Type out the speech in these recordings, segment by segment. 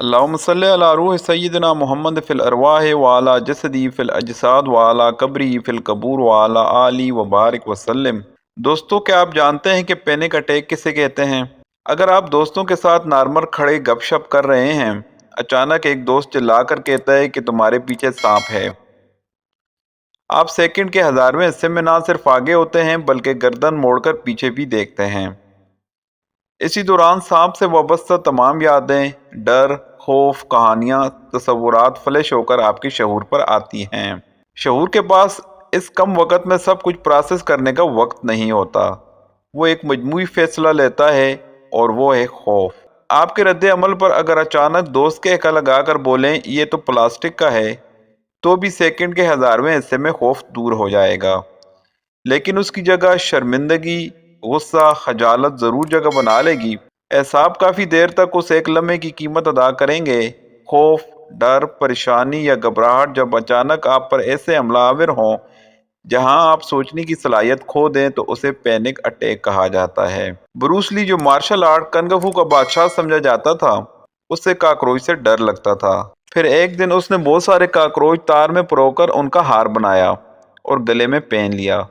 اللہم صلی علی روح سیدنا محمد فی الارواح وعلی جسدی فی الاجساد وعلی قبری فی القبور وعلی آلی وبارک وسلم۔ دوستو، کیا آپ جانتے ہیں کہ پینک اٹیک کسے کہتے ہیں؟ اگر آپ دوستوں کے ساتھ نارمل کھڑے گپ شپ کر رہے ہیں، اچانک ایک دوست چلا کر کہتا ہے کہ تمہارے پیچھے سانپ ہے، آپ سیکنڈ کے ہزارویں حصے میں نہ صرف آگے ہوتے ہیں بلکہ گردن موڑ کر پیچھے بھی دیکھتے ہیں۔ اسی دوران سانپ سے وابستہ تمام یادیں، ڈر، خوف، کہانیاں، تصورات فلیش ہو کر آپ کے شعور پر آتی ہیں۔ شعور کے پاس اس کم وقت میں سب کچھ پروسیس کرنے کا وقت نہیں ہوتا۔ وہ ایک مجموعی فیصلہ لیتا ہے اور وہ ہے خوف۔ آپ کے رد عمل پر اگر اچانک دوست کے حق لگا کر بولیں یہ تو پلاسٹک کا ہے، تو بھی سیکنڈ کے ہزارویں حصے میں خوف دور ہو جائے گا، لیکن اس کی جگہ شرمندگی، غصہ، خجالت ضرور جگہ بنا لے گی۔ اعصاب کافی دیر تک اس ایک لمحے کی قیمت ادا کریں گے۔ خوف، ڈر، پریشانی یا گھبراہٹ جب اچانک آپ پر ایسے حملہ آور ہوں جہاں آپ سوچنے کی صلاحیت کھو دیں تو اسے پینک اٹیک کہا جاتا ہے۔ بروس لی، جو مارشل آرٹ کنگ فو کا بادشاہ سمجھا جاتا تھا، اس سے کاکروچ سے ڈر لگتا تھا۔ پھر ایک دن اس نے بہت سارے کاکروچ تار میں پرو کر ان کا ہار بنایا اور گلے میں پہن لیا۔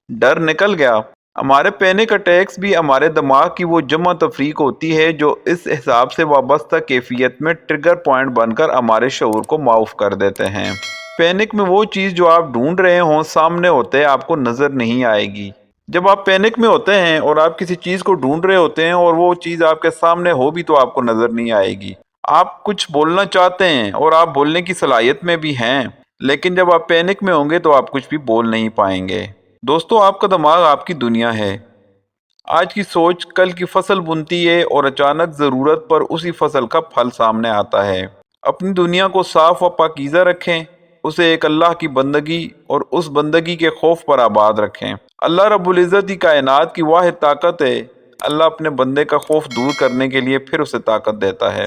ڈر نکل گیا۔ ہمارے پینک اٹیکس بھی ہمارے دماغ کی وہ جمع تفریق ہوتی ہے جو اس حساب سے وابستہ کیفیت میں ٹریگر پوائنٹ بن کر ہمارے شعور کو معاف کر دیتے ہیں۔ پینک میں وہ چیز جو آپ ڈھونڈ رہے ہوں سامنے ہوتے آپ کو نظر نہیں آئے گی۔ جب آپ پینک میں ہوتے ہیں اور آپ کسی چیز کو ڈھونڈ رہے ہوتے ہیں اور وہ چیز آپ کے سامنے ہو بھی تو آپ کو نظر نہیں آئے گی۔ آپ کچھ بولنا چاہتے ہیں اور آپ بولنے کی صلاحیت میں بھی ہیں، لیکن جب آپ پینک میں ہوں گے تو آپ کچھ بھی بول نہیں پائیں گے۔ دوستو، آپ کا دماغ آپ کی دنیا ہے۔ آج کی سوچ کل کی فصل بنتی ہے اور اچانک ضرورت پر اسی فصل کا پھل سامنے آتا ہے۔ اپنی دنیا کو صاف و پاکیزہ رکھیں، اسے ایک اللہ کی بندگی اور اس بندگی کے خوف پر آباد رکھیں۔ اللہ رب العزت ہی کائنات کی واحد طاقت ہے۔ اللہ اپنے بندے کا خوف دور کرنے کے لیے پھر اسے طاقت دیتا ہے۔